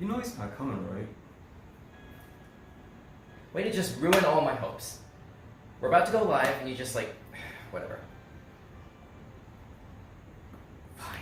You know he's not coming, right? Way to just ruin all my hopes. We're about to go live, and you just like, whatever. Fine.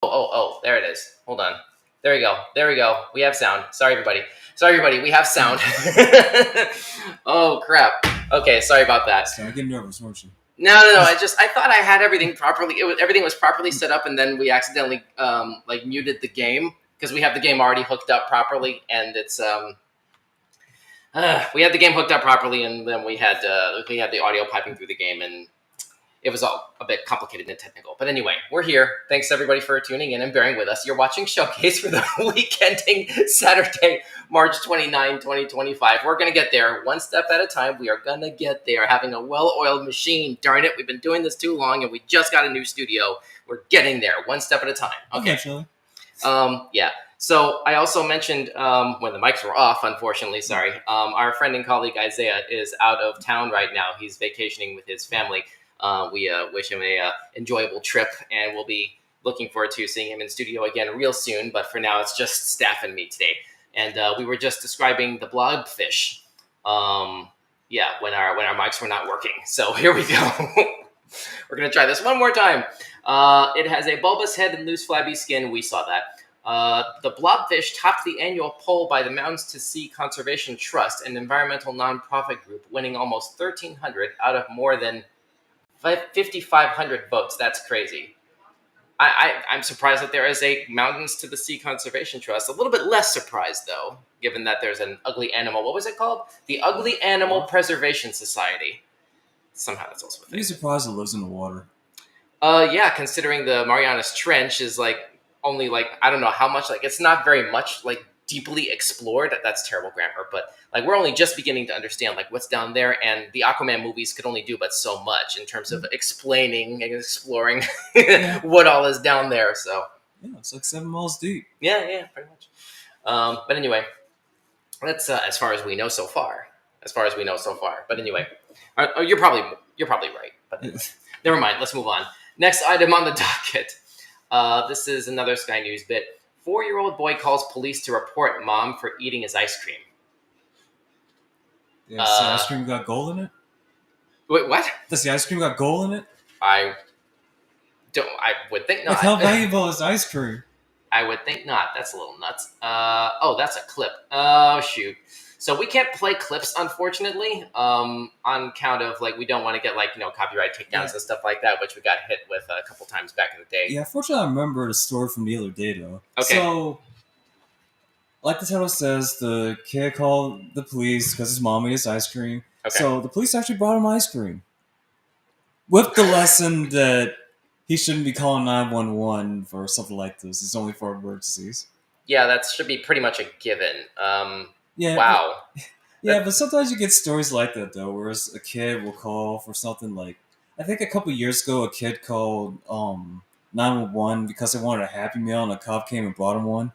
Oh, there it is. Hold on. There we go. We have sound. Sorry, everybody. We have sound. Oh, crap. Okay, sorry about that. Start getting nervous, weren't you? No. I thought I had everything properly. Everything was properly set up, and then we accidentally muted the game because we have the game already hooked up properly, and it's we had the game hooked up properly, and then we had the audio piping through the game, and it was all a bit complicated and technical. But anyway, we're here. Thanks everybody for tuning in and bearing with us. You're watching Showcase for the week ending Saturday, March 29, 2025. We're going to get there one step at a time. We are going to get there. Having a well-oiled machine. Darn it, we've been doing this too long, and we just got a new studio. We're getting there one step at a time. Okay. Eventually. Yeah. So I also mentioned when the mics were off, unfortunately, sorry, our friend and colleague Isaiah is out of town right now. He's vacationing with his family. We wish him a enjoyable trip, and we'll be looking forward to seeing him in studio again real soon. But for now, it's just Staff and me today. And we were just describing the blobfish. When our mics were not working. So here we go. We're gonna try this one more time. It has a bulbous head and loose, flabby skin. We saw that. The blobfish topped the annual poll by the Mountains to Sea Conservation Trust, an environmental nonprofit group, winning almost 1,300 out of more than 5,500 votes. That's crazy. I'm surprised that there is a Mountains to the Sea Conservation Trust. A little bit less surprised, though, given that there's an ugly animal. What was it called? The Ugly Animal Preservation Society. Somehow that's also a thing. Are you surprised it lives in the water? Yeah, considering the Marianas Trench is only I don't know how much, it's not very much deeply explored. That's terrible grammar, but like we're only just beginning to understand like what's down there, and the Aquaman movies could only do but so much in terms of explaining and exploring Yeah. what all is down there. So Yeah, it's like 7 miles deep. yeah, pretty much. But anyway, that's as far as we know so far. As far as we know so far. But anyway, you're probably right. But anyway, never mind. Let's move on. Next item on the docket. This is another Sky News bit. 4-year-old boy calls police to report mom for eating his ice cream. Yeah, does the ice cream got gold in it? Wait, what? Does the ice cream got gold in it? I would think not. Like, how valuable is ice cream? I would think not. That's a little nuts. Oh, that's a clip. Oh, shoot. So we can't play clips, unfortunately, on account of, like, we don't want to get, like, copyright takedowns and stuff like that, which we got hit with a couple times back in the day. Yeah, fortunately, I remember the story from the other day, though. Okay. So, like the title says, the kid called the police because his mom ate his ice cream. Okay. So, the police actually brought him ice cream. With the lesson that he shouldn't be calling 911 for something like this. It's only for emergencies. Yeah, that should be pretty much a given. Yeah. Wow. But sometimes you get stories like that, though, where a kid will call for something like... I think a couple years ago, a kid called 911 because they wanted a Happy Meal, and a cop came and brought him one.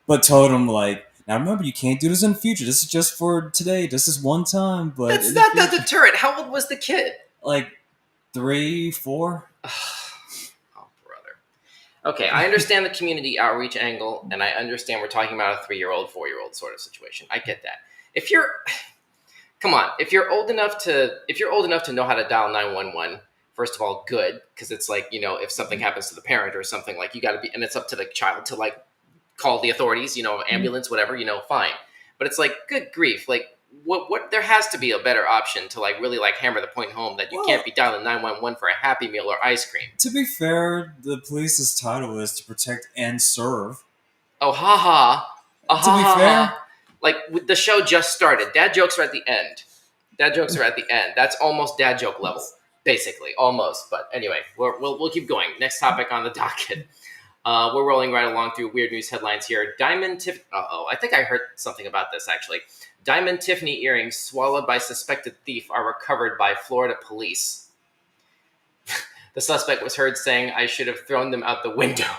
But told him, like, now remember, you can't do this in the future. This is just for today. This is one time. But that's not the deterrent. How old was the kid? Like 3, 4. Oh, brother. Okay, I understand the community outreach angle, and I understand we're talking about a 3-year-old, 4-year-old sort of situation. I get that. If you're old enough to know how to dial 911, first of all, good, because it's like, if something happens to the parent or something, like, you got to be, and it's up to the child to, like, call the authorities, ambulance, whatever, fine. But it's like, good grief, like, what there has to be a better option to, like, really, like, hammer the point home that you can't be dialing 911 for a Happy Meal or ice cream. To be fair, the police's title is to protect and serve. Oh, haha. To be fair, like, the show just started. Dad jokes are at the end. That's almost dad joke level, basically, almost. But anyway, we'll keep going. Next topic on the docket. We're rolling right along through weird news headlines here. I think I heard something about this, actually. Diamond Tiffany earrings swallowed by suspected thief are recovered by Florida police. The suspect was heard saying, "I should have thrown them out the window,"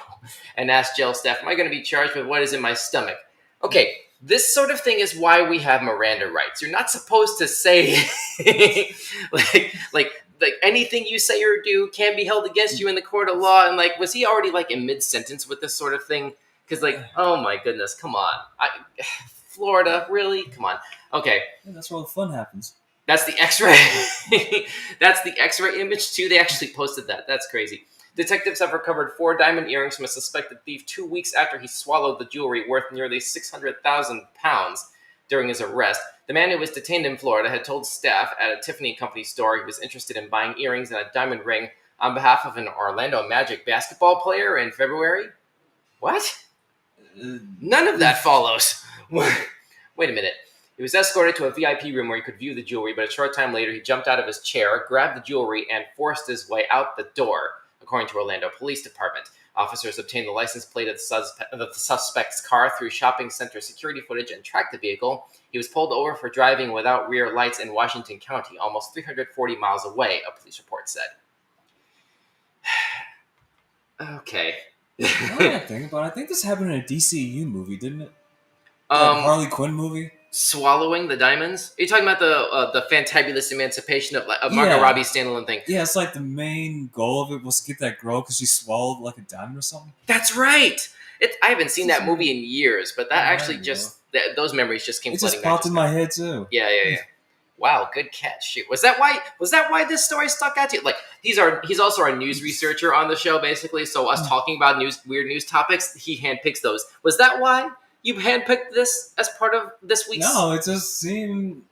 and asked jail staff, "Am I going to be charged with what is in my stomach?" Okay, this sort of thing is why we have Miranda rights. You're not supposed to say, like anything you say or do can be held against you in the court of law. And, like, was he already, like, in mid-sentence with this sort of thing? Because, like, oh my goodness, come on. Florida, really? Come on. Okay. Yeah, that's where all the fun happens. That's the X-ray. That's the X-ray image, too. They actually posted that. That's crazy. Detectives have recovered 4 diamond earrings from a suspected thief 2 weeks after he swallowed the jewelry worth nearly 600,000 pounds during his arrest. The man who was detained in Florida had told staff at a Tiffany & Company store he was interested in buying earrings and a diamond ring on behalf of an Orlando Magic basketball player in February. What? None of that follows. Wait a minute. He was escorted to a VIP room where he could view the jewelry, but a short time later he jumped out of his chair, grabbed the jewelry, and forced his way out the door, according to Orlando Police Department. Officers obtained the license plate of the suspect's car through shopping center security footage and tracked the vehicle. He was pulled over for driving without rear lights in Washington County, almost 340 miles away, a police report said. Okay. I think this happened in a DCU movie, didn't it? Harley Quinn movie? Swallowing the diamonds? Are you talking about the fantabulous emancipation of Margot Robbie's standalone thing? Yeah, it's like the main goal of it was to get that girl because she swallowed like a diamond or something. That's right! I haven't seen that movie in years, but that actually those memories just came flooding back. It just popped in my head too. Yeah. Wow, good catch. Shoot. Was that why this story stuck out to you? Like, he's also our news researcher on the show, basically, so us talking about weird news topics, he handpicks those. Was that why you handpicked this as part of this week's? No, it just seemed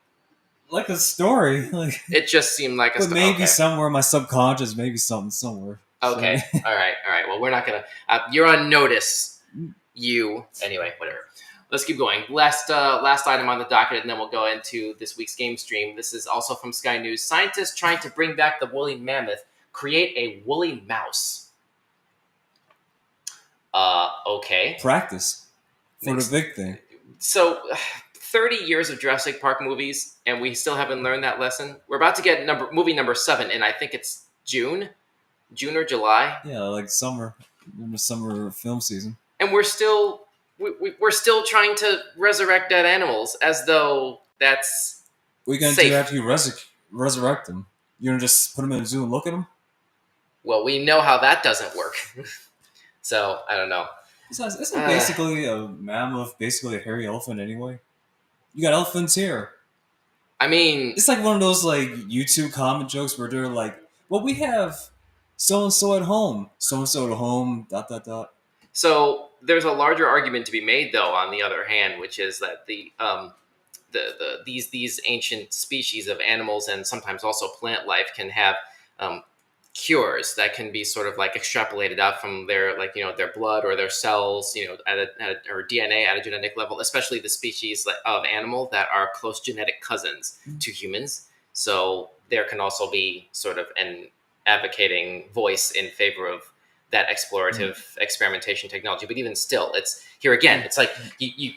like a story. Like, it just seemed like a story. But maybe somewhere in my subconscious, maybe something somewhere. Okay, so. All right. Well, we're not gonna. You're on notice. Anyway, whatever. Let's keep going. Last item on the docket, and then we'll go into this week's game stream. This is also from Sky News. Scientists trying to bring back the woolly mammoth create a woolly mouse. Okay. Practice for the big thing. So 30 years of Jurassic Park movies, and we still haven't learned that lesson. We're about to get movie number 7, and I think it's June or July, Yeah, like summer, in the summer film season. and we're still trying to resurrect dead animals as though that's What are you gonna do safe. after you resurrect them? You gonna just put them in a zoo and look at them? Well, we know how that doesn't work. So I don't know. Besides, isn't Uh, basically a mammoth basically a hairy elephant anyway? You got elephants here. I mean, It's like one of those like YouTube comment jokes where they're like, "Well, we have so and so at home, so and so at home." Dot dot dot. so there's a larger argument to be made, though. On the other hand, which is that these ancient species of animals and sometimes also plant life can have um, cures that can be sort of like extrapolated out from their their blood or their cells, or DNA at a genetic level, especially the species of animal that are close genetic cousins to humans. So there can also be sort of an advocating voice in favor of that explorative experimentation technology. But even still, it's here again. It's like you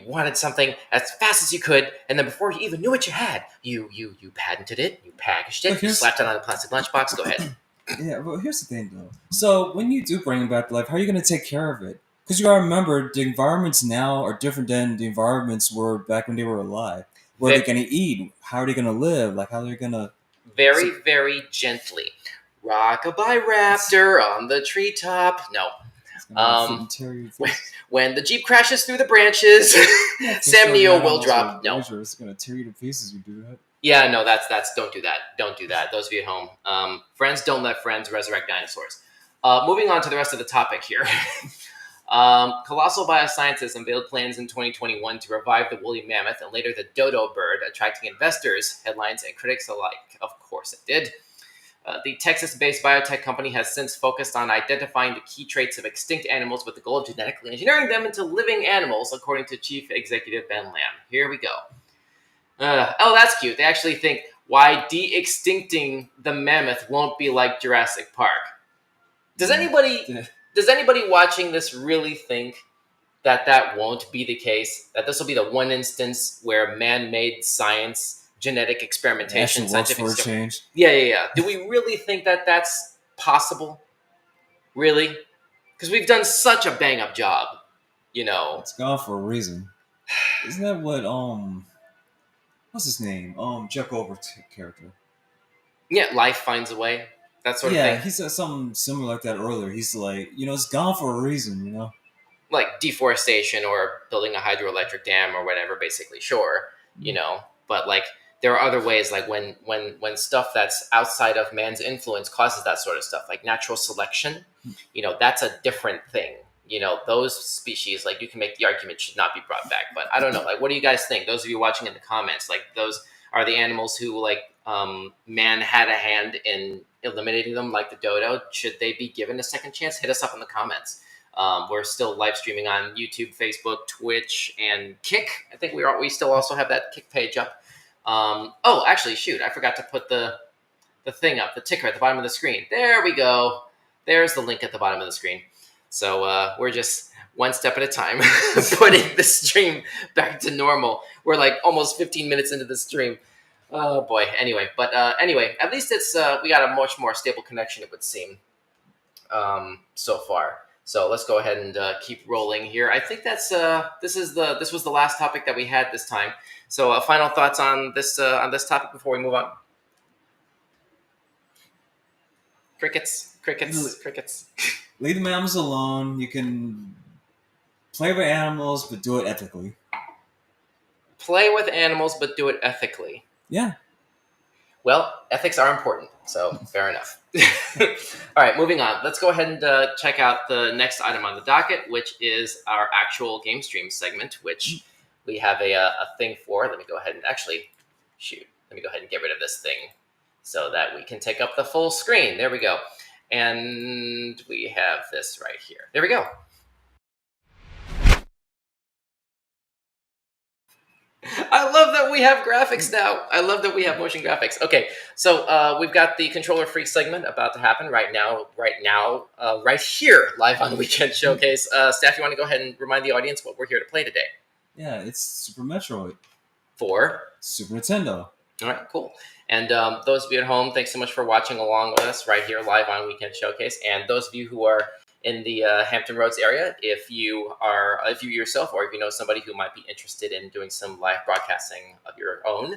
wanted something as fast as you could, and then before you even knew what you had, you patented it, you packaged it, you slapped it on a plastic lunchbox. Go ahead. Yeah, well, here's the thing though. So when you do bring them back to life, how are you going to take care of it? Because you got to remember, the environments now are different than the environments were back when they were alive. What are they going to eat? How are they going to live? Like, how are they going to? Very, very gently. Rockabye raptor on the treetop. No. When the Jeep crashes through the branches, Sam Neill will drop. No. It's going to tear you to pieces. You do that. Yeah, no, that's don't do that. Don't do that. Those of you at home, friends don't let friends resurrect dinosaurs. Moving on to the rest of the topic here. Colossal Biosciences unveiled plans in 2021 to revive the woolly mammoth and later the dodo bird, attracting investors, headlines, and critics alike. Of course it did. The Texas-based biotech company has since focused on identifying the key traits of extinct animals with the goal of genetically engineering them into living animals, according to Chief Executive Ben Lamb. Here we go. Oh, that's cute. They actually think why de-extincting the mammoth won't be like Jurassic Park. Does anybody watching this really think that won't be the case? That this will be the one instance where man-made science, genetic experimentation, scientific change. Yeah. Do we really think that that's possible? Really? Because we've done such a bang-up job, It's gone for a reason. Isn't that what what's his name? Jeff Goldberg's character. Yeah, life finds a way. That sort of thing. Yeah, he said something similar like that earlier. He's like, it's gone for a reason, Like deforestation or building a hydroelectric dam or whatever, basically, sure, but like there are other ways, like when stuff that's outside of man's influence causes that sort of stuff, like natural selection, that's a different thing. Those species, like you can make the argument should not be brought back, but I don't know. Like, what do you guys think? Those of you watching in the comments, like those are the animals who man had a hand in eliminating them, like the dodo. Should they be given a second chance? Hit us up in the comments. We're still live streaming on YouTube, Facebook, Twitch, and Kick. I think we still also have that Kick page up. Oh, actually, shoot, I forgot to put the thing up, the ticker at the bottom of the screen. There we go. There's the link at the bottom of the screen. So we're just one step at a time putting the stream back to normal. We're like almost 15 minutes into the stream. Oh boy. Anyway, at least it's we got a much more stable connection, it would seem, so far. So let's go ahead and keep rolling here. I think that's this was the last topic that we had this time. So final thoughts on this topic before we move on. Crickets. Leave the mammals alone. You can play with animals, but do it ethically. Play with animals, but do it ethically. Yeah. Well, ethics are important, so fair enough. All right, moving on. Let's go ahead and check out the next item on the docket, which is our actual game stream segment, which we have a thing for. Let me go ahead and let me go ahead and get rid of this thing so that we can take up the full screen. There we go. And we have this right here. There we go. I love that we have graphics now. I love that we have motion graphics. Okay, so we've got the Controller Freak segment about to happen right now, right here, live on Weekend Showcase. Staff, you want to go ahead and remind the audience what we're here to play today? Yeah, it's Super Metroid. For Super Nintendo. all right, cool. And those of you at home, thanks so much for watching along with us right here live on Weekend Showcase. And those of you who are in the Hampton Roads area, if you yourself or if you know somebody who might be interested in doing some live broadcasting of your own,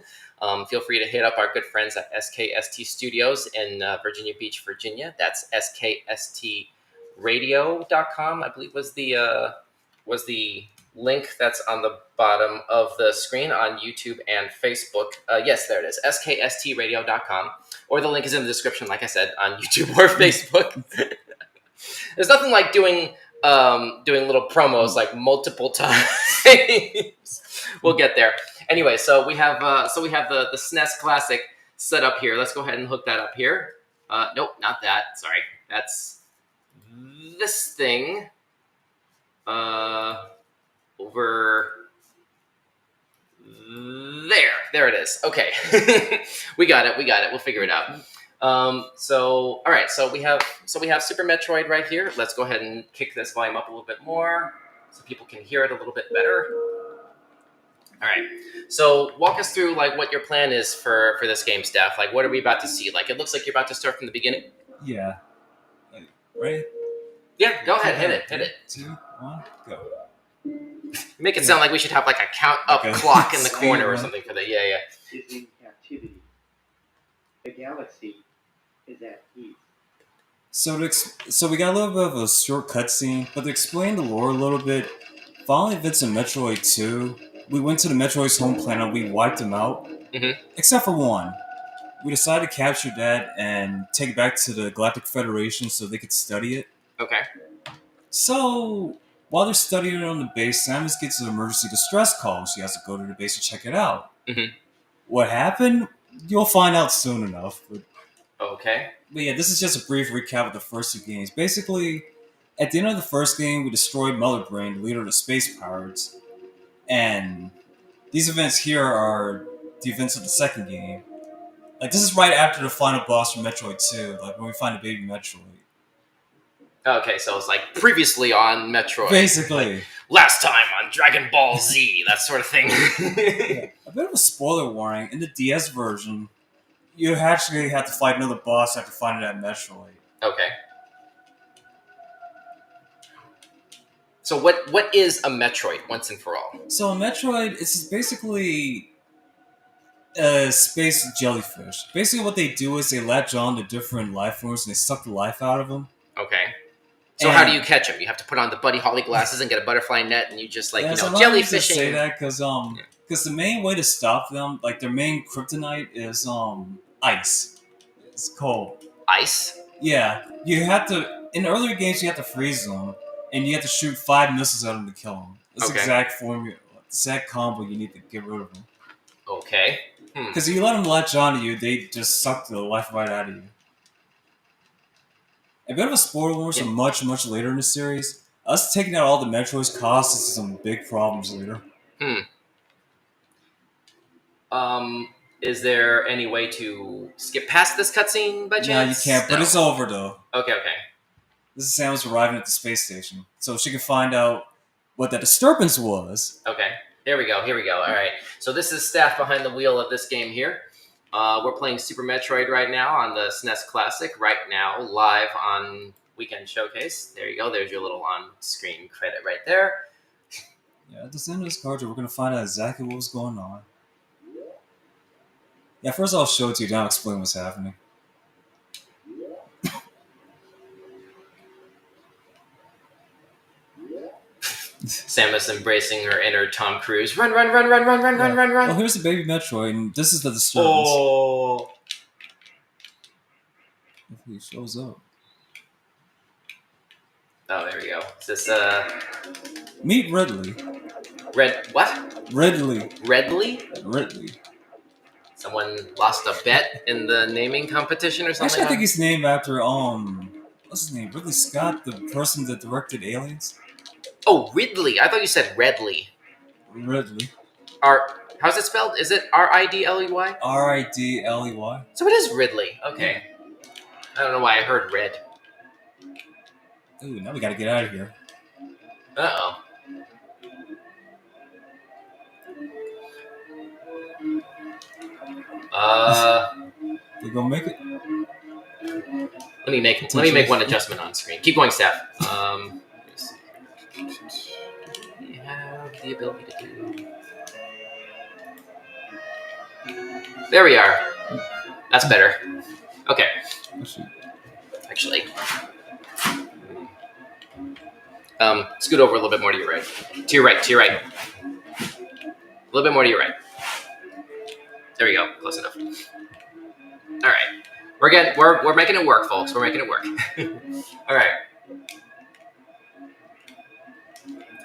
feel free to hit up our good friends at SKST Studios in Virginia Beach, Virginia. That's skstradio.com, I believe was the link that's on the bottom of the screen on YouTube and Facebook. Yes, there it is, skstradio.com. Or the link is in the description, like I said, on YouTube or Facebook. There's nothing like doing little promos like multiple times. We'll get there. Anyway, so we have the SNES Classic set up here. Let's go ahead and hook that up here. Nope, not that. Sorry, that's this thing. Over there it is. Okay. we got it we'll figure it out. So all right, so we have Super Metroid right here. Let's go ahead and kick this volume up a little bit more so people can hear it a little bit better. All right, so walk us through like what your plan is for this game, Steph. Like, what are we about to see? Like, it looks like you're about to start from the beginning. Yeah. Ready? Yeah, go ahead, hit it. 2, 1, go. Make it sound like we should have like a count up clock in the corner or something for that. Yeah. Is in captivity. The galaxy is at peace. So we got a little bit of a short cutscene, but to explain the lore a little bit, following events in Metroid 2, we went to the Metroid's home planet, we wiped them out, except for one. We decided to capture that and take it back to the Galactic Federation so they could study it. Okay. So, while they're studying it on the base, Samus gets an emergency distress call. She has to go to the base to check it out. What happened? You'll find out soon enough. Okay. But yeah, this is just a brief recap of the first 2 games. Basically, at the end of the first game, we destroyed Mother Brain, the leader of the space pirates. And these events here are the events of the second game. Like, this is right after the final boss from Metroid 2, like when we find the baby Metroid. Okay, so it's like previously on Metroid. Basically. Like, last time on Dragon Ball Z, that sort of thing. Yeah. A bit of a spoiler warning. In the DS version, you actually have to fight another boss after finding that Metroid. Okay. So what is a Metroid, once and for all? So a Metroid is basically a space jellyfish. Basically what they do is they latch on to different life forms and they suck the life out of them. Okay. So how do you catch them? You have to put on the Buddy Holly glasses and get a butterfly net, and you just like jellyfishing. Say that because the main way to stop them, like their main kryptonite is ice. It's cold. Ice. Yeah, you have to. In earlier games, you have to freeze them, and you have to shoot 5 missiles at them to kill them. That's the exact formula, exact combo you need to get rid of them. Okay. Because if you let them latch onto you, they just suck the life right out of you. A bit of a spoiler warning, so much later in the series. Us taking out all the Metroids cost us some big problems later. Is there any way to skip past this cutscene by chance? No, you can't, but it's over though. Okay. This is Samus arriving at the space station, so she can find out what that disturbance was. Okay, here we go. All right, so this is Steph behind the wheel of this game here. We're playing Super Metroid right now on the SNES Classic, right now, live on Weekend Showcase. There you go. There's your little on-screen credit right there. Yeah, at the end of this card, we're going to find out exactly what was going on. Yeah, first I'll show it to you, then I'll explain what's happening. Samus embracing her inner Tom Cruise. Run. Well, here's the baby Metroid, and this is the disturbance. Oh. If he shows up. Oh, there we go. Is this, Meet Ridley. What? Ridley. Ridley? Someone lost a bet in the naming competition or something? Actually, I think he's named after, what's his name? Ridley Scott, the person that directed Aliens. Oh, Ridley. I thought you said Redley. Ridley. How's it spelled? Is it R-I-D-L-E-Y? R-I-D-L-E-Y. So it is Ridley. Okay. I don't know why I heard red. Ooh, now we gotta get out of here. Uh-oh. They gonna make it? Let me make one adjustment on screen. Keep going, Steph. Let's see. We have the ability to do. There we are. That's better. Okay. Actually, scoot over a little bit more to your right. To your right. To your right. A little bit more to your right. There we go. Close enough. All right. We're making it work, folks. We're making it work. All right.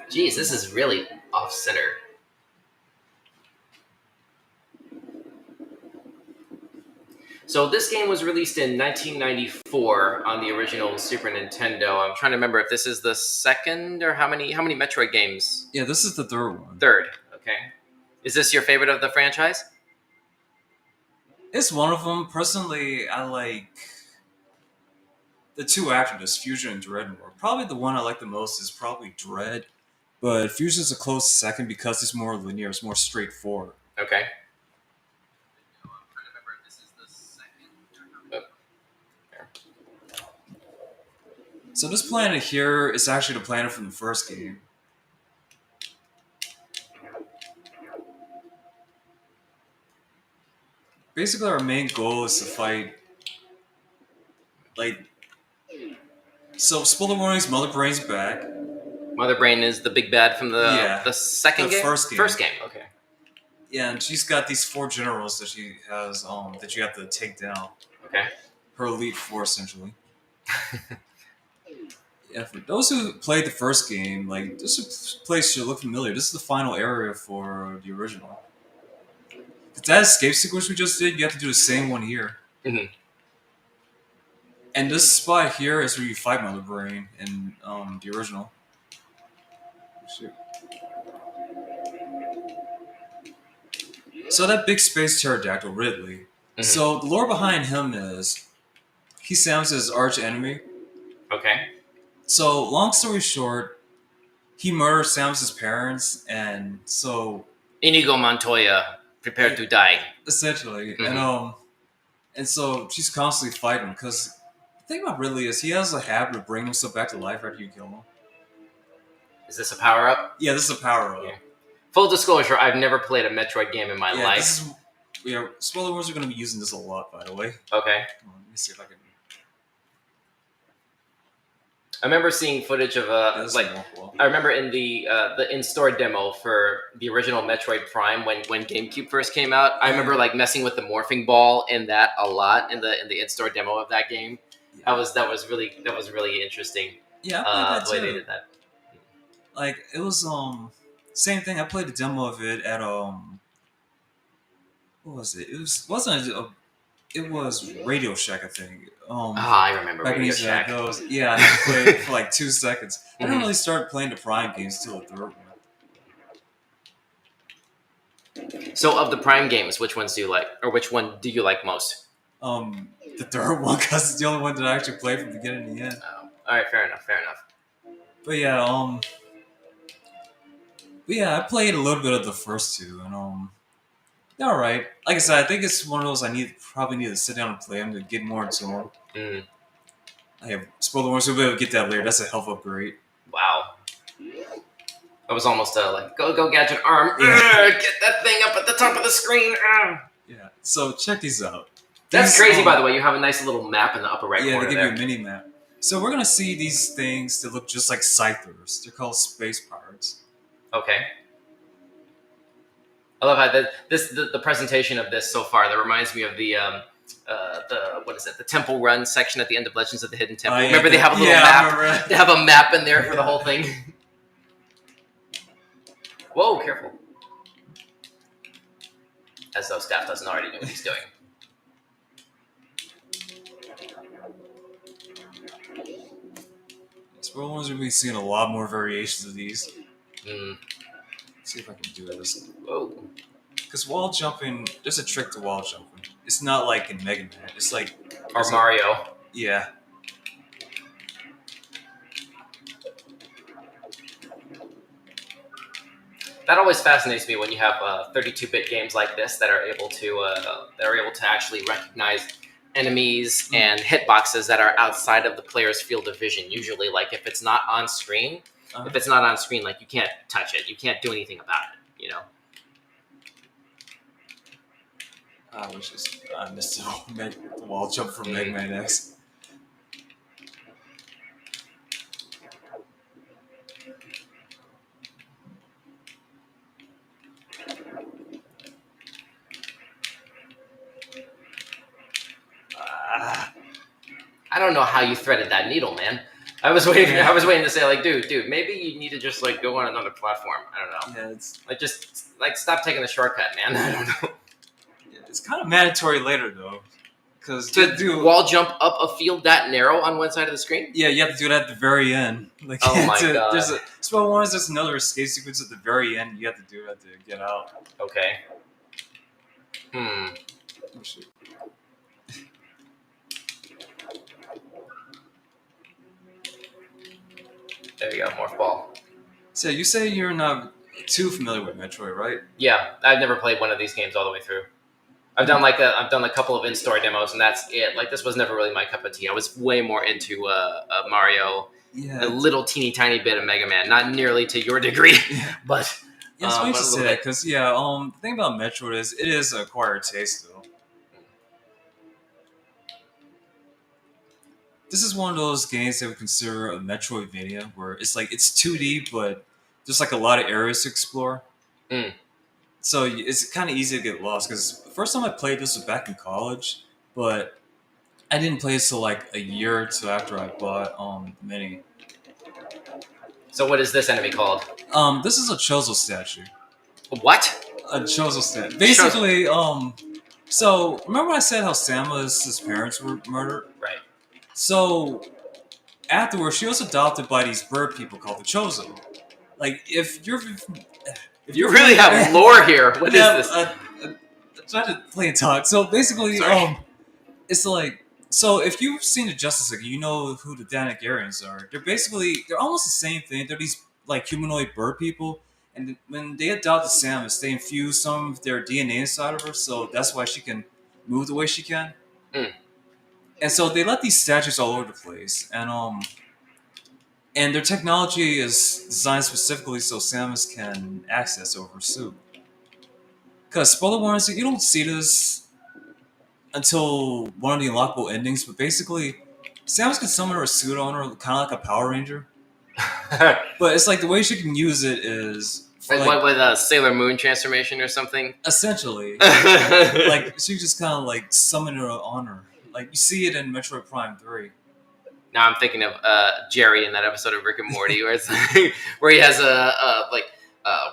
Jeez, this is really off center. So this game was released in 1994 on the original Super Nintendo. I'm trying to remember if this is the second or how many Metroid games? Yeah, this is the third one. Third. Okay. Is this your favorite of the franchise? It's one of them. Personally, I like the two after this, Fusion and Dread more. Probably the one I like the most is probably Dread, but Fusion's a close second because it's more linear, it's more straightforward. Okay. So this planet here is actually the planet from the first game. Basically, our main goal is to fight, like, so spoiler warnings, Mother Brain's back. Mother Brain is the big bad from the second game? First game. First game, okay. Yeah, and she's got these 4 generals that she has, that you have to take down. Okay. Her elite 4, essentially. Yeah, for those who played the first game, like, this place should look familiar. This is the final area for the original. That escape sequence we just did, you have to do the same one here. Mm-hmm. And this spot here is where you fight Mother Brain in the original. Shoot. So that big space pterodactyl, Ridley. Mm-hmm. So the lore behind him is he's Samus's arch enemy. Okay. So long story short, he murdered Samus's parents, and so Inigo Montoya prepared to die. Essentially, Mm-hmm. and so she's constantly fighting because the thing about Ridley is he has a habit of bringing himself back to life after you kill him. Is this a power up? Yeah, this is a power up. Yeah. Full disclosure: I've never played a Metroid game in my life. Spoiler warnings are going to be using this a lot, by the way. Okay. Let me see if I can. I remember seeing footage of I remember in the in-store demo for the original Metroid Prime when GameCube first came out. I remember like messing with the morphing ball in that a lot in the in-store demo of that game. Yeah. That was really interesting. Yeah, I played that the way too. they did that. Like it was same thing. I played a demo of it at what was it? It was Radio Shack, I think. I remember Radio Shack. I had to play it for like 2 seconds. I didn't really start playing the Prime games until the third one. So, of the Prime games, which ones do you like, or which one do you like most? The third one, because it's the only one that I actually played from beginning to the end. Oh, all right, fair enough. But yeah, I played a little bit of the first two, and they're alright. Like I said, I think it's one of those probably need to sit down and play them to get more into them. Mm. I have spoiler warnings, we'll be able to get that later. That's a health upgrade. Wow. I was almost like, go gadget arm. Get that thing up at the top of the screen. Yeah, so check these out. That's crazy, by the way. You have a nice little map in the upper right corner Yeah, they give there. you a mini map. So we're going to see these things that look just like Scythers. They're called space pirates. Okay. I love how the presentation of this so far. That reminds me of the what is it? The Temple Run section at the end of Legends of the Hidden Temple. Remember they have a little map. They have a map in there for the whole thing. Whoa, careful! As though Staff doesn't already know what he's doing. We're going to be seeing a lot more variations of these. Mm. Let's see if I can do this. Whoa. Because wall jumping, there's a trick to wall jumping. It's not like in Mega Man. It's like... Or Mario. Yeah. That always fascinates me when you have 32-bit games like this that are able to actually recognize enemies and hitboxes that are outside of the player's field of vision. Usually, like if it's not on screen, like you can't touch it, you can't do anything about it. You know. I missed the wall jump from Mega Man X. I don't know how you threaded that needle, man. I was waiting to say, like, dude, maybe you need to just like go on another platform. I don't know. Yeah, it's like just like stop taking the shortcut, man. I don't know. yeah, it's kind of mandatory later though, because To wall jump up a field that narrow on one side of the screen. Yeah, you have to do that at the very end. Like, oh my god! There's another escape sequence at the very end. You have to do that to get out. Okay. Oh, shit. There you go, morph ball. So you say you're not too familiar with Metroid, right? Yeah, I've never played one of these games all the way through. I've done a couple of in-store demos, and that's it. Like this was never really my cup of tea. I was way more into Mario, a little teeny tiny bit of Mega Man, not nearly to your degree, but yeah, it's funny to say that because the thing about Metroid is it is an acquired taste though. This is one of those games that we consider a Metroidvania, where it's like it's 2D, but there's like a lot of areas to explore. So it's kind of easy to get lost. Because the first time I played this was back in college, but I didn't play this till like a year or two after I bought Mini. So what is this enemy called? This is a Chozo statue. What? A Chozo statue. Basically, so remember I said how his parents were murdered? Right. So afterwards, she was adopted by these bird people called the Chozo. Like, if you really have lore here. What is this? I'm trying to play and talk. So basically, it's like, so if you've seen the Justice League, you know who the Danagarians are. They're almost the same thing. They're these like humanoid bird people, and when they adopted Samus, they infused some of their DNA inside of her, so that's why she can move the way she can. And so they let these statues all over the place, and their technology is designed specifically so Samus can access over her suit. Because spoiler warnings, you don't see this until one of the unlockable endings, but basically, Samus can summon her suit on her, kind of like a Power Ranger. But it's like the way she can use it is what with a Sailor Moon transformation or something. Essentially, like she just kind of like summon her on her. Like you see it in Metroid Prime 3. Now I'm thinking of Jerry in that episode of Rick and Morty, where it's like, where he has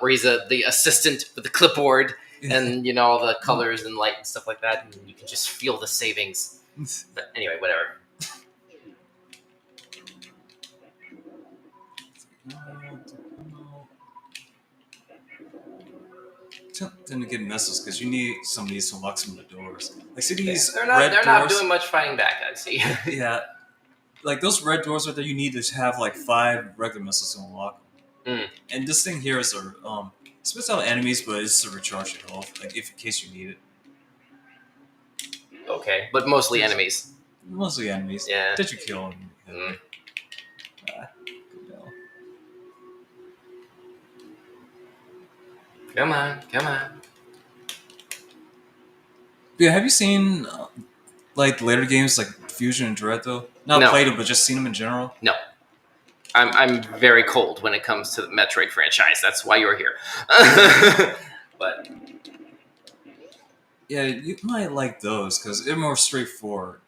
where he's the assistant with the clipboard and all the colors and light and stuff like that, and you can just feel the savings. But anyway, whatever. Didn't get missiles because you need some of these to unlock some of the doors. Like see these they're red doors? not doing much fighting back. I see. Yeah, like those red doors right there. You need to have like 5 regular missiles to unlock them. And this thing here is spits out enemies, but it's to recharge your health, like in case you need it. Okay, but mostly enemies. Mostly enemies. Yeah. Did you kill them? Good hell. Come on. Yeah, have you seen like later games like Fusion and Dread though? Not No. played them, but just seen them in general. No. I'm very cold when it comes to the Metroid franchise. That's why you're here. But yeah, you might like those because they're more straightforward.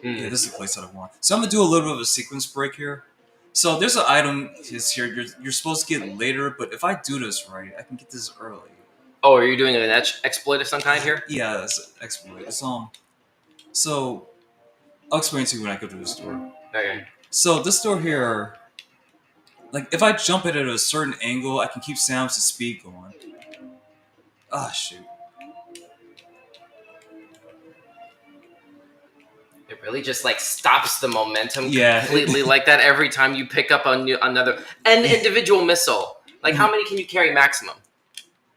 Yeah, this is the place that I want. So I'm gonna do a little bit of a sequence break here. So there's an item here you're supposed to get later, but if I do this right, I can get this early. Oh, are you doing an exploit of some kind here? Yeah, that's an exploit. It's so I'll explain to you when I go to this door. Okay. So this door here, like if I jump it at a certain angle, I can keep Samus' speed going. Ah, shoot. It really just like stops the momentum Yeah. completely like that every time you pick up another an individual missile. Like how many can you carry maximum?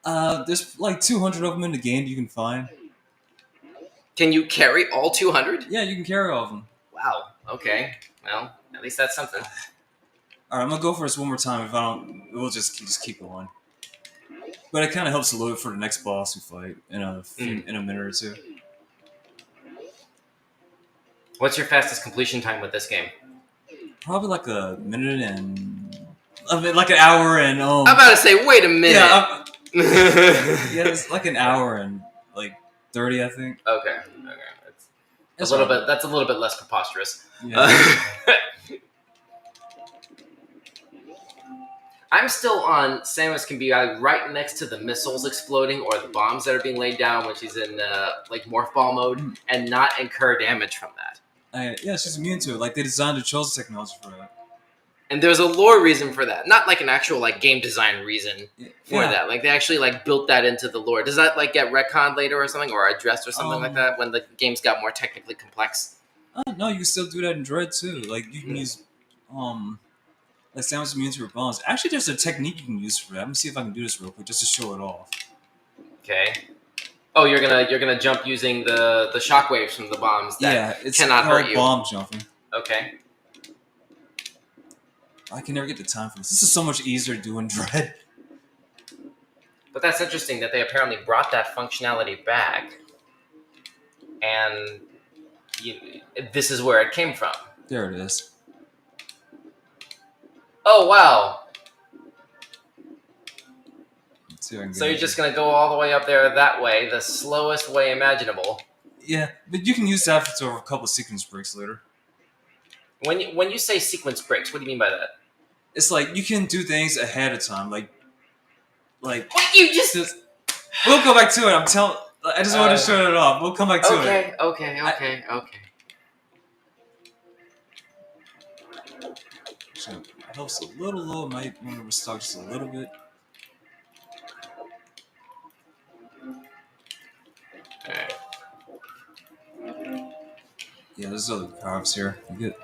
There's like 200 of them in the game you can find. Can you carry all 200? Yeah, you can carry all of them. Wow. Okay. Well, at least that's something. All right, I'm gonna go for this one more time. If I don't, we'll just keep going. But it kind of helps to load for the next boss we fight in a minute or two. What's your fastest completion time with this game? Probably like a minute and like an hour and I'm about to say, wait a minute. yeah, yeah, it's like an hour and like 30, I think. Okay. That's a little bit. That's a little bit less preposterous. Yeah. I'm still on Samus can be right next to the missiles exploding or the bombs that are being laid down when she's in like morph ball mode and not incur damage from that. Yeah, she's immune to it. Like they designed the chosen technology for that. And there's a lore reason for that, not like an actual like game design reason for that. Like they actually like built that into the lore. Does that like get retconned later or something, or addressed or something like that when the games got more technically complex? No, you can still do that in Dread too. Like you can use like Samus immune to her bombs. Actually, there's a technique you can use for that. Let me see if I can do this real quick just to show it off. Okay. Oh, you're gonna jump using the shockwaves from the bombs that it's cannot hurt you. Bomb jumping. Okay. I can never get the time for this. This is so much easier to do in Dread. But that's interesting that they apparently brought that functionality back, and this is where it came from. There it is. Oh wow! So you're just gonna go all the way up there that way, the slowest way imaginable. Yeah, but you can use that for a couple of sequence breaks later. When you say sequence breaks, what do you mean by that? It's like you can do things ahead of time, like. What you just we'll go back to it. I'm telling. I just wanted to show it off. We'll come back to it. Okay. Actually, it helps a little low. Might want to restock just a little bit. Alright. Yeah, there's other power-ups here. You get.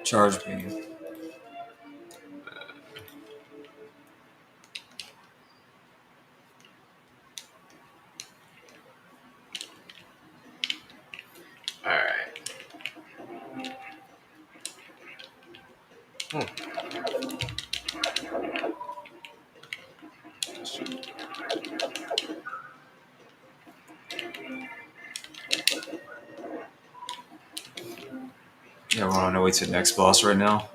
Charge beam. Yeah, we're on our way to the next boss right now.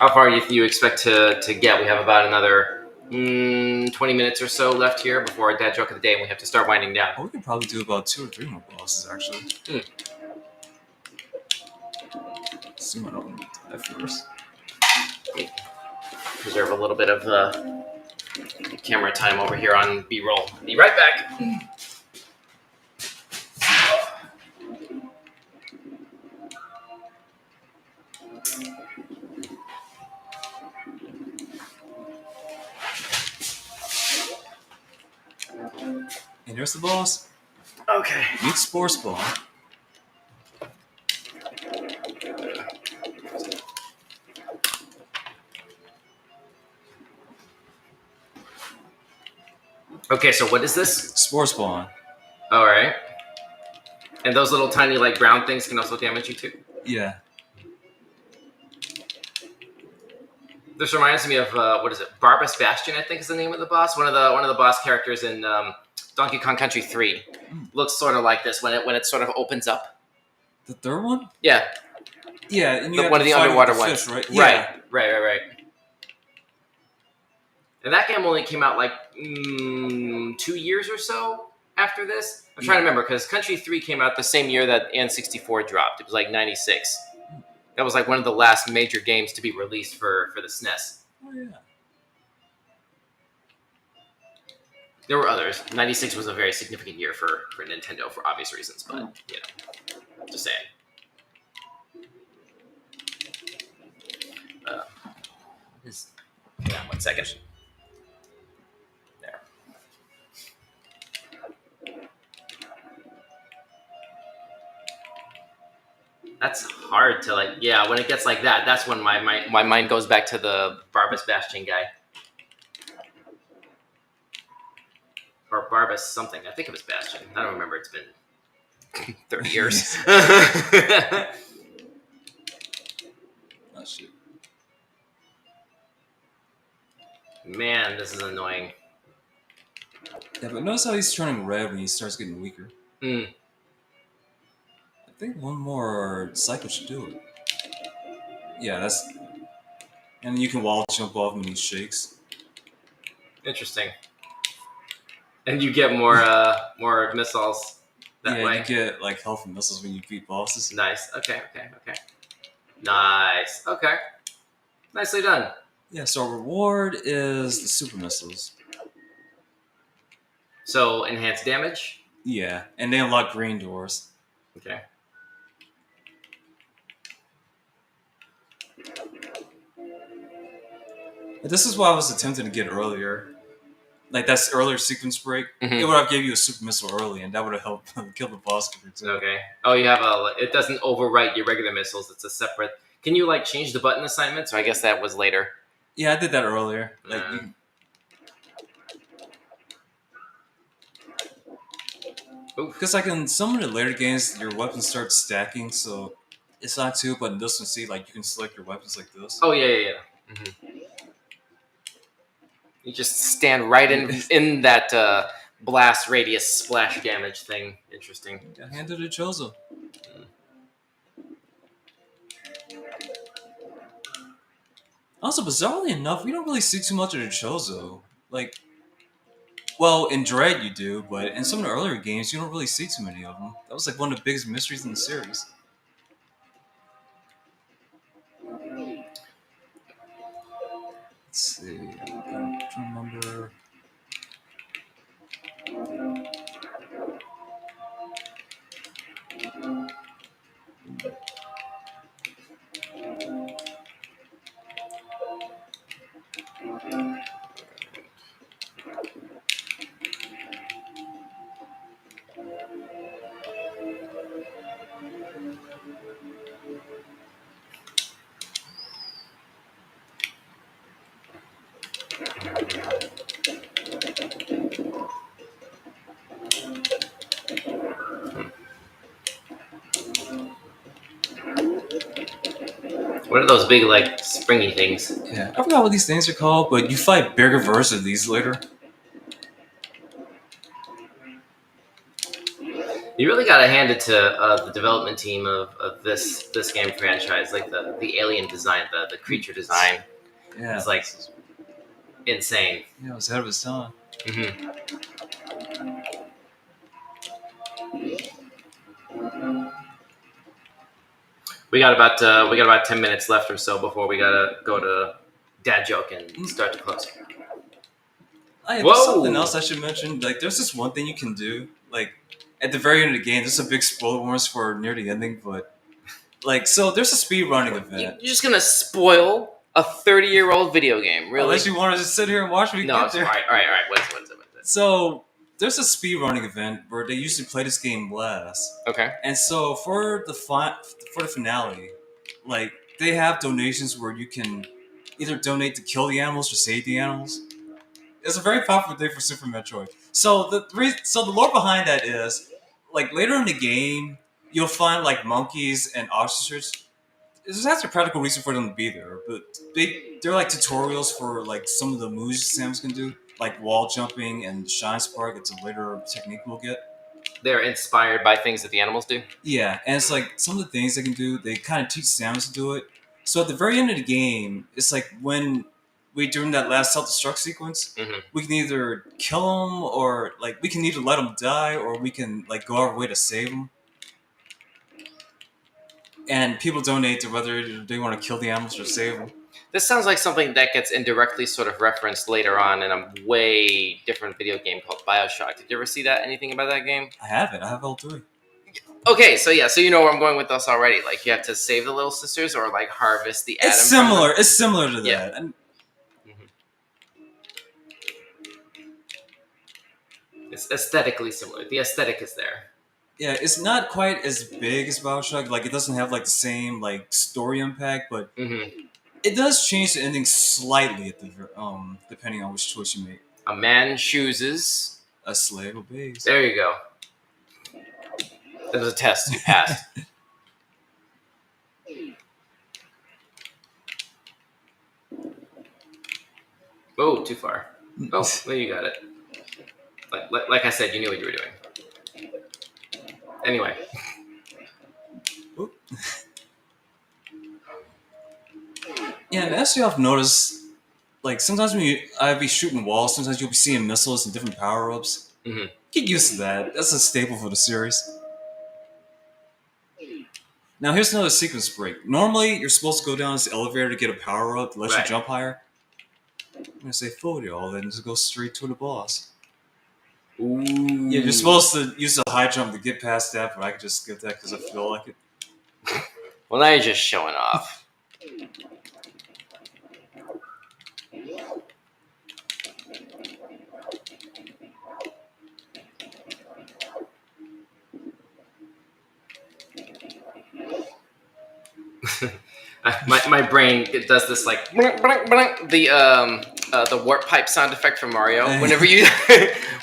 How far do you expect to get? We have about another 20 minutes or so left here before our dad joke of the day, and we have to start winding down. Well, we can probably do about 2 or 3 more bosses, actually. See what I'll do that first. Preserve a little bit of camera time over here on B-roll. Be right back. And here's the boss. Okay. Meet Spore Spawn. Okay, so what is this? Spore Spawn. All right. And those little tiny like brown things can also damage you too? Yeah. This reminds me of what is it? Barbas Bastion, I think is the name of the boss. One of the boss characters in Donkey Kong Country 3 looks sort of like this when it sort of opens up. The third one? Yeah. Yeah, and you one of the underwater ones, fish, right? Yeah. Right. And that game only came out like 2 years or so after this. I'm trying to remember because Country 3 came out the same year that N64 dropped. It was like 96. That was like one of the last major games to be released for the SNES. Oh, yeah. There were others. 96 was a very significant year for Nintendo for obvious reasons, but, just saying. Yeah, 1 second. There. That's hard to like. Yeah, when it gets like that, that's when my mind goes back to the Barbas Bastion guy or Barbas something. I think it was Bastion. I don't remember. It's been 30 years. Oh shit. Man, this is annoying. Yeah, but notice how he's turning red when he starts getting weaker. Mm, I think one more cycle should do it. Yeah, that's. And you can wall jump off when he shakes. interesting. And you get more missiles that Yeah, you way. get like health and missiles when you beat bosses. Nice. Okay. Nice. Okay. Nicely done. Yeah, so our reward is the super missiles. So enhanced damage. Yeah, and they unlock green doors. Okay. And this is what I was attempting to get earlier. Like that's earlier sequence break. Mhm. It would have gave you a super missile early, and that would have helped kill the boss quicker too. Okay. Oh, you have a. It doesn't overwrite your regular missiles. It's a separate. Can you like change the button assignments? Or I guess that was later. Yeah, I did that earlier. Like, because like in some of the later games, your weapons start stacking, so it's not too. But in this one, see, like you can select your weapons like this. Oh yeah. Mm-hmm. You just stand right in that blast radius splash damage thing. Interesting. Got handed to Chozo. Also, bizarrely enough, we don't really see too much of the Chozo. Like, well, in Dread you do, but in some of the earlier games, you don't really see too many of them. That was like one of the biggest mysteries in the series. Let's see. I'm trying to remember. What are those big like springy things? Yeah, I forgot what these things are called, but you fight bigger versions of these later. You really gotta hand it to the development team of this game franchise, like the alien design, the creature design. Yeah, It's like insane. yeah, it was ahead of its time. Mm-hmm. We got about 10 minutes left or so before we gotta go to dad joke and start to close. There's Whoa! something else I should mention. Like, there's this one thing you can do. Like, at the very end of the game, there's a big spoiler warnings for near the ending, but like, so there's a speed running event. You're just gonna spoil a 30-year-old video game, really? Unless you want to just sit here and watch me No, get there. all right. What's it? So there's a speed running event where they usually play this game last, Okay. and so for the finale, like they have donations where you can either donate to kill the animals or save the animals. It's a very popular thing for Super Metroid. So the lore behind that is, like later in the game, you'll find like monkeys and ostriches. There's actually a practical reason for them to be there, but they're like tutorials for like some of the moves Samus can do, like wall jumping and shine spark. It's a later technique we'll get. They're inspired by things that the animals do. Yeah, and it's like some of the things they can do, they kind of teach Samus to do it. So at the very end of the game, it's like when we during that last self-destruct sequence, Mm-hmm. we can either kill them or like we can either let them die or we can like go our way to save them. And people donate to whether they want to kill the animals or save them. This sounds like something that gets indirectly sort of referenced later on in a way different video game called BioShock. Did you ever see that? Anything about that game? I have it. I have L3. Okay, so yeah, so you know where I'm going with this already. Like you have to save the little sisters or like harvest the atom. It's similar. It's similar to that. Yeah. And It's aesthetically similar. The aesthetic is there. Yeah, it's not quite as big as Bioshock. Like, it doesn't have like the same like story impact, but Hmm. it does change the ending slightly at the depending on which choice you make. A man chooses. A slave obeys. There you go. It was a test. You passed. Oh, too far. Oh, well, you got it. Like I said, you knew what you were doing. Anyway. Oop. Yeah, and actually, I've noticed like sometimes when I'd be shooting walls, sometimes you'll be seeing missiles and different power ups. Hmm. Get used to that. That's a staple for the series. Now here's another sequence break. Normally, you're supposed to go down this elevator to get a power up, let you Right. jump higher. I'm gonna say full y'all, then just go straight to the boss. Ooh. Yeah, you're supposed to use the high jump to get past that, but I could just skip that because I feel like it. Well, now you're just showing off. my brain does this like the warp pipe sound effect from Mario whenever you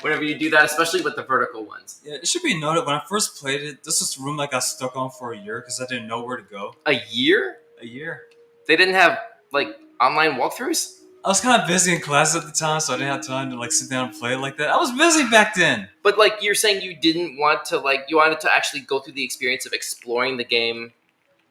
whenever you do that, especially with the vertical ones. Yeah, it should be noted when I first played it, this was the room I got stuck on for a year because I didn't know where to go. A year? A year. They didn't have like online walkthroughs? I was kind of busy in class at the time, so I didn't have time to like sit down and play it like that. I was busy back then. But like you're saying you didn't want to you wanted to actually go through the experience of exploring the game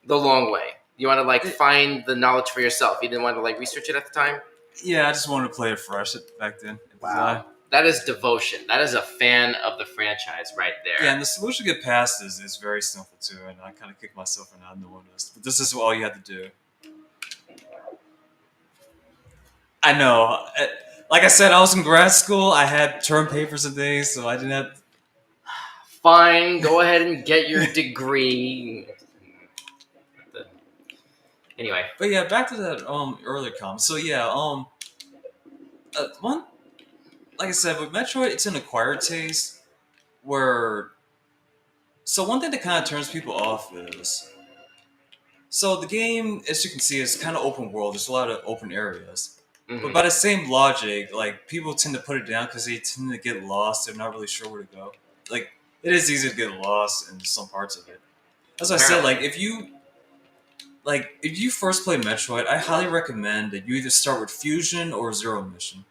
the long way. You want to like find the knowledge for yourself. You didn't want to like research it at the time? Yeah, I just wanted to play it fresh back then. Wow. That is devotion. That is a fan of the franchise right there. Yeah, and the solution to get past is very simple too, and I kind of kicked myself for not knowing this. But this is all you had to do. I know. Like I said, I was in grad school. I had term papers and things, so I didn't have. Fine, go ahead and get your degree. Anyway. But yeah, back to that earlier comment. So yeah, one, like I said, with Metroid, it's an acquired taste where. So one thing that kind of turns people off is. So the game, as you can see, is kind of open world. There's a lot of open areas. Mm-hmm. But by the same logic, like people tend to put it down because they tend to get lost. They're not really sure where to go. Like it is easy to get lost in some parts of it. As I said, if you first play Metroid, I highly recommend that you either start with Fusion or Zero Mission.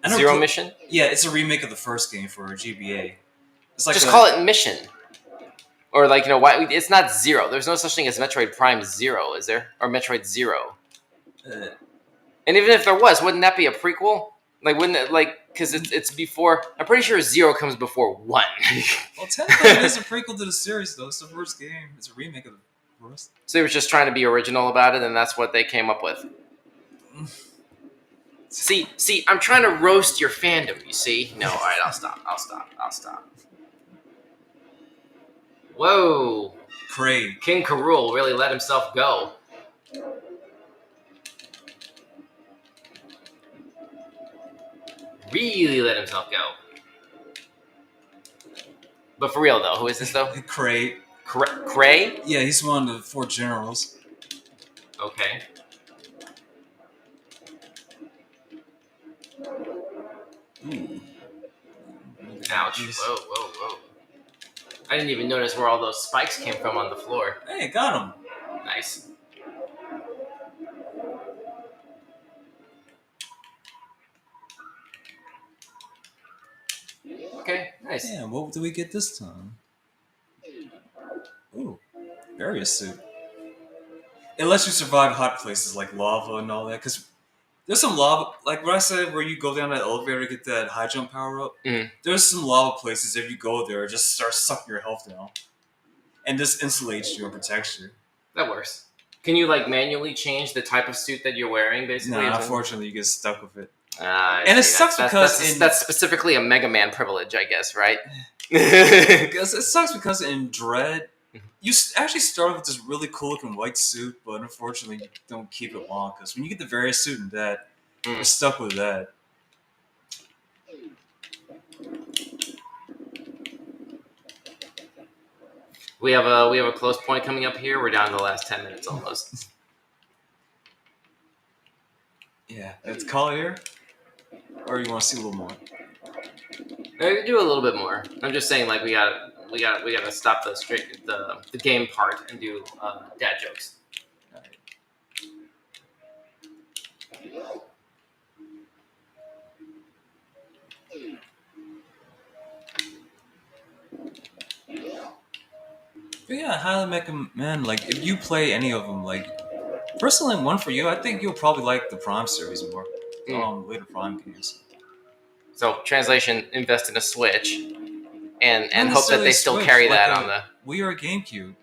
Zero Mission? Yeah, it's a remake of the first game for GBA. It's like just call it Mission. Or like why it's not Zero. There's no such thing as Metroid Prime Zero, is there? Or Metroid Zero. And even if there was, wouldn't that be a prequel? Like, wouldn't it, because it's before... I'm pretty sure 0 comes before 1. Well, technically it is a prequel to the series, though. It's the first game. It's a remake of the first. So they were just trying to be original about it, and that's what they came up with. See, I'm trying to roast your fandom, you see? No, all right, I'll stop. Whoa. Craig. King K. Rool really let himself go. Really let himself go. But for real, though, who is this, though? Cray. Cray? Yeah, he's one of the 4 generals. Okay. Ooh. Ouch. Whoa. I didn't even notice where all those spikes came from on the floor. Hey, got him. Nice. Okay, nice. Yeah, what do we get this time? Ooh, various suit. It lets you survive hot places like lava and all that, because there's some lava, like what I said, where you go down that elevator to get that high jump power up. Mm. There's some lava places, if you go there, it just starts sucking your health down. And this insulates you and protects you. That works. Can you manually change the type of suit that you're wearing, basically? No, unfortunately, you get stuck with it. And it sucks because that's specifically a Mega Man privilege, I guess, right? Because it sucks because in Dread, you actually start with this really cool looking white suit, but unfortunately you don't keep it long because when you get the various suit in that, you're stuck with that. We have a close point coming up here. We're down to the last 10 minutes almost. Yeah, let's call it here. Or you want to see a little more? We can do a little bit more. I'm just saying, like we gotta stop the game part and do dad jokes. But yeah, I highly recommend. Like, if you play any of them, like, personally, one for you, I think you'll probably like the Prime series more. Later Prime games. So translation: invest in a Switch, and Not hope that necessarily they still Switch, carry like that a on the. Wii or a GameCube.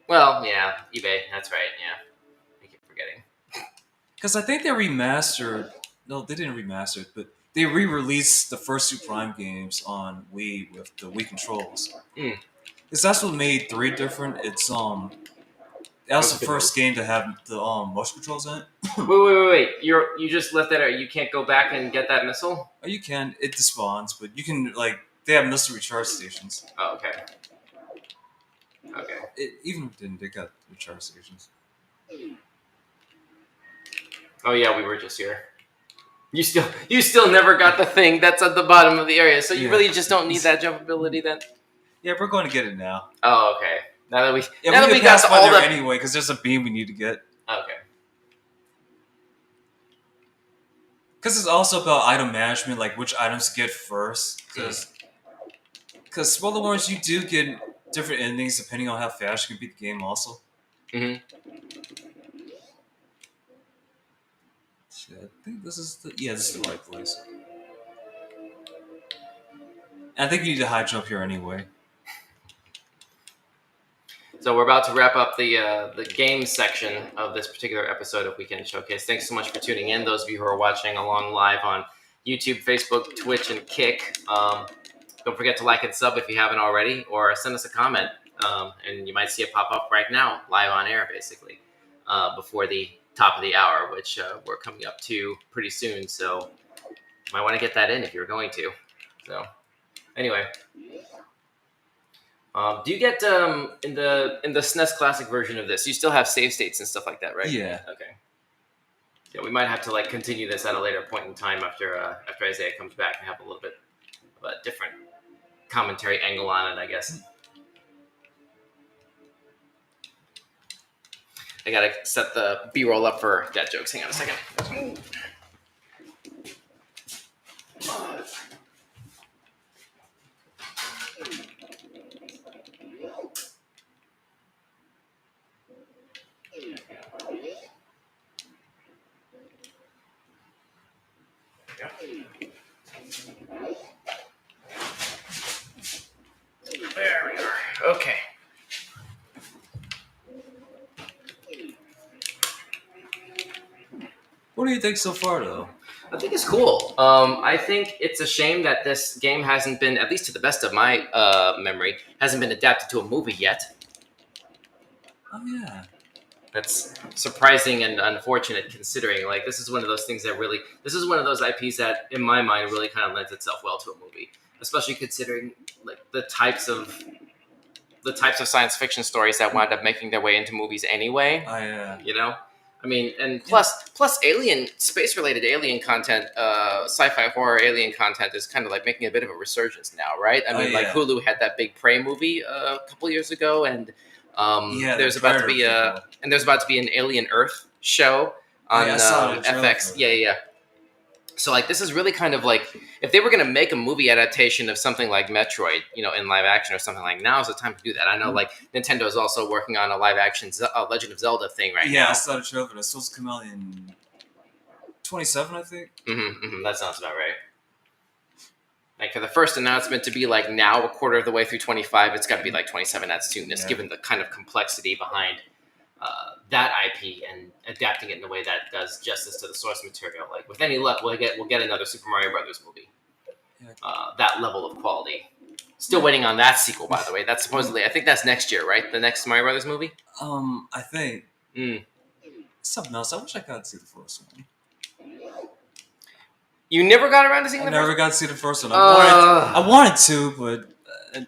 Well, yeah, eBay. That's right. Yeah, I keep forgetting. Because I think they remastered. No, they didn't remaster it, but they re-released the first two Prime games on Wii with the Wii controls. Because that's what made 3 different. It's that was the first game to have the motion controls in it. Wait! You just left that out. You can't go back and get that missile. Oh, you can. It despawns, but you can they have missile recharge stations. Oh, okay. Even if it didn't, they got recharge stations. Oh yeah, we were just here. You still never got the thing that's at the bottom of the area, so you really just don't need that jump ability then. Yeah, we're going to get it now. Oh, okay. Now that we got all there anyway, because there's a beam we need to get. Okay. Because it's also about item management, like which items to get first. Because spoiler warnings, you do get different endings depending on how fast you can beat the game. Also. So I think this is the right place. And I think you need a high jump here anyway. So we're about to wrap up the game section of this particular episode of Weekend Showcase. Thanks so much for tuning in. Those of you who are watching along live on YouTube, Facebook, Twitch, and Kick. Don't forget to like and sub if you haven't already, or send us a comment. And you might see it pop up right now, live on air, basically, before the top of the hour, which we're coming up to pretty soon. So you might want to get that in if you're going to. So anyway. Do you get in the SNES Classic version of this? You still have save states and stuff like that, right? Yeah. Okay. Yeah, we might have to continue this at a later point in time after Isaiah comes back and have a little bit of a different commentary angle on it, I guess. I gotta set the B-roll up for dad jokes. Hang on a second. There we are. Okay. What do you think so far, though? I think it's cool. I think it's a shame that this game hasn't been, at least to the best of my memory, hasn't been adapted to a movie yet. Oh, yeah. That's surprising and unfortunate, considering this is one of those things that this is one of those IPs that, in my mind, really kind of lends itself well to a movie, especially considering the types of science fiction stories that wind up making their way into movies anyway. Oh, yeah. You know, I mean, and plus space-related alien content, sci-fi horror alien content is kind of making a bit of a resurgence now, right? I mean, Hulu had that big Prey movie a couple years ago, and there's about to be an Alien Earth show on FX. Yeah. So this is really kind of if they were going to make a movie adaptation of something like Metroid, in live action or something, now is the time to do that. I know Nintendo is also working on a live action Legend of Zelda thing right now. Yeah, I saw the trailer. It's supposed to come out in 27, I think. That sounds about right. For the first announcement to be now, a quarter of the way through 25, it's got to be 27 at soonest, given the kind of complexity behind that IP and adapting it in a way that does justice to the source material. With any luck, we'll get another Super Mario Brothers movie. That level of quality. Still waiting on that sequel, by the way. That's supposedly, I think that's next year, right? The next Mario Brothers movie. I think. Something else. I wish I got to see the first one. You never got around to seeing the first one? I never got to see the first one. I wanted to, but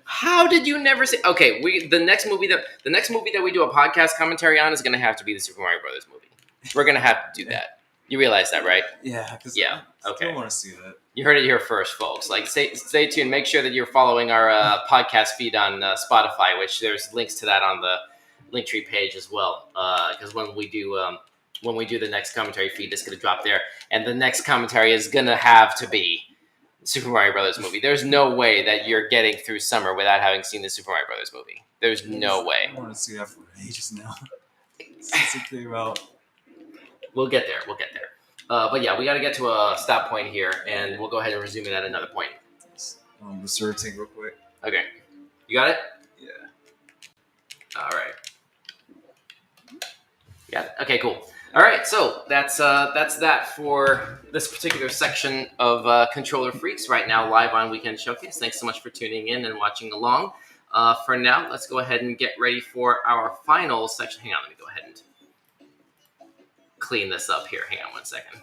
How did you never see? Okay, the next movie that we do a podcast commentary on is going to have to be the Super Mario Brothers movie. We're going to have to do that. You realize that, right? Yeah. Cause Yeah. I Okay. don't want to see that. You heard it here first, folks. Like, stay tuned. Make sure that you're following our podcast feed on Spotify, which there's links to that on the Linktree page as well. Because when we do the next commentary feed, it's going to drop there, and the next commentary is going to have to be Super Mario Brothers movie. There's no way that you're getting through summer without having seen the Super Mario Brothers movie. There's no way. I want to see that for ages now. That's the thing about. We'll get there. But yeah, we got to get to a stop point here, and we'll go ahead and resume it at another point. The sewer tank real quick. Okay. You got it? Yeah. All right. Yeah. Okay. Cool. All right. So that's that for this particular section of Controller Freaks right now live on Weekend Showcase. Thanks so much for tuning in and watching along. For now, let's go ahead and get ready for our final section. Hang on. Let me go ahead and clean this up here. Hang on 1 second.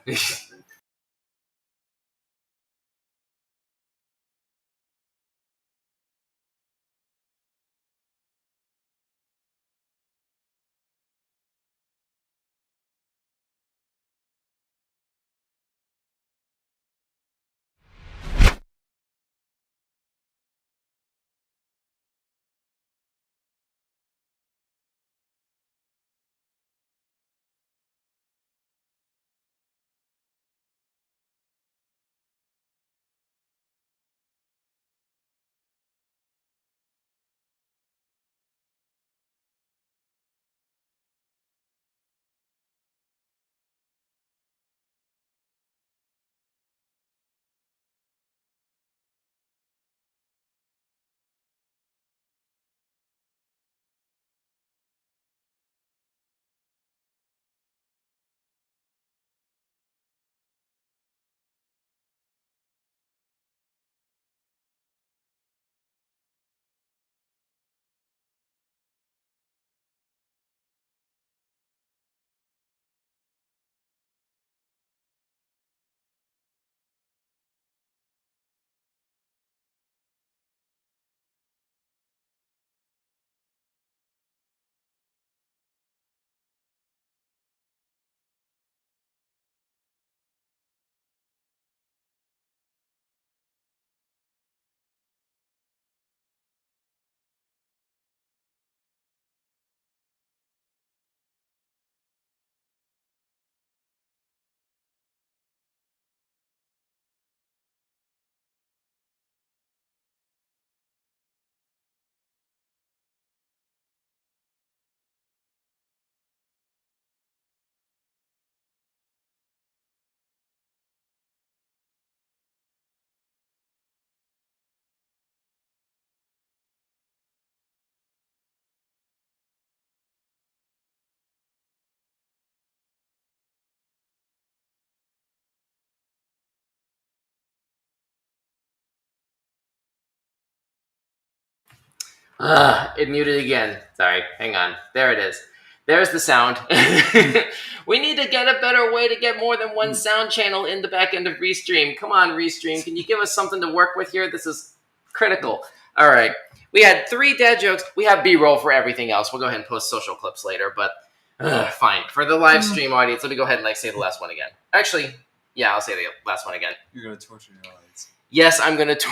It muted again. Sorry. Hang on. There it is. There's the sound. We need to get a better way to get more than one sound channel in the back end of Restream. Come on, Restream. Can you give us something to work with here? This is critical. All right. We had 3 dad jokes. We have B-roll for everything else. We'll go ahead and post social clips later, but fine. For the live stream audience, let me go ahead and say the last one again. Actually, yeah, I'll say the last one again. You're going to torture your audience. Yes, I'm going to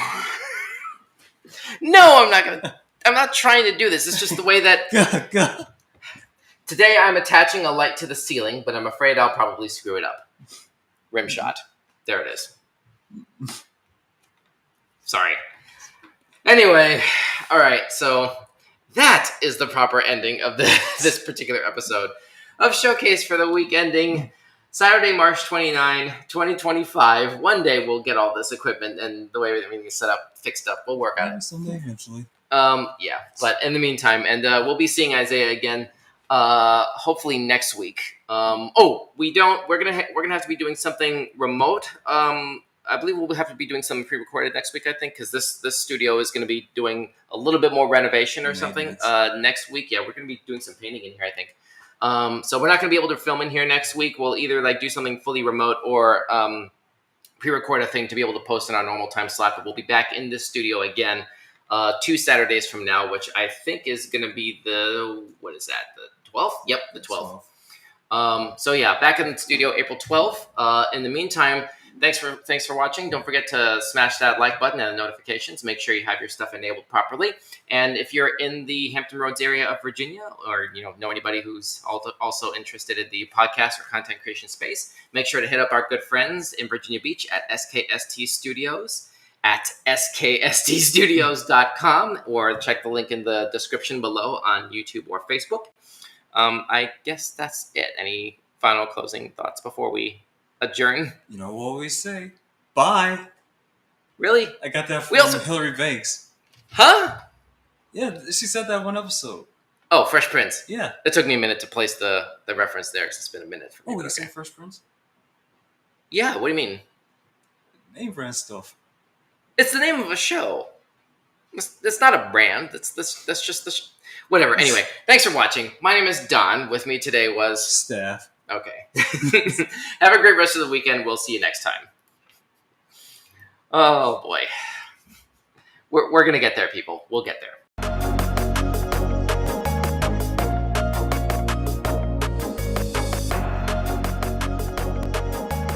No, I'm not going to. I'm not trying to do this. It's just the way that... Go. Today I'm attaching a light to the ceiling, but I'm afraid I'll probably screw it up. Rim shot. There it is. Sorry. Anyway, all right, so that is the proper ending of this particular episode of Showcase for the week ending Saturday, March 29, 2025. One day we'll get all this equipment and the way everything is set up fixed up. We'll work on it. Someday, eventually. Yeah, but in the meantime, and we'll be seeing Isaiah again, hopefully next week. We're gonna have to be doing something remote. I believe we'll have to be doing something pre-recorded next week. I think because this studio is going to be doing a little bit more renovation or something next week. Yeah, we're going to be doing some painting in here. I think. So we're not going to be able to film in here next week. We'll either do something fully remote or pre-record a thing to be able to post in our normal time slot. But we'll be back in this studio again. 2 Saturdays from now, which I think is going to be the 12th? Yep, the 12th. So yeah, back in the studio April 12th. In the meantime, thanks for watching. Don't forget to smash that like button and the notifications. Make sure you have your stuff enabled properly. And if you're in the Hampton Roads area of Virginia, or know anybody who's also interested in the podcast or content creation space, make sure to hit up our good friends in Virginia Beach at SKST Studios at skststudios.com, or check the link in the description below on YouTube or Facebook. I guess that's it. Any final closing thoughts before we adjourn? You know what we say. Bye. Really? I got that from Hillary Banks. Huh? Yeah, she said that one episode. Oh, Fresh Prince. Yeah. It took me a minute to place the reference there because it's been a minute for me. Oh, you say Fresh Prince? Yeah, what do you mean? Name brand stuff. It's the name of a show. It's not a brand. That's just the... Whatever. Anyway, thanks for watching. My name is Donn. With me today was... Staff. Okay. Have a great rest of the weekend. We'll see you next time. Oh, boy. We're going to get there, people. We'll get there.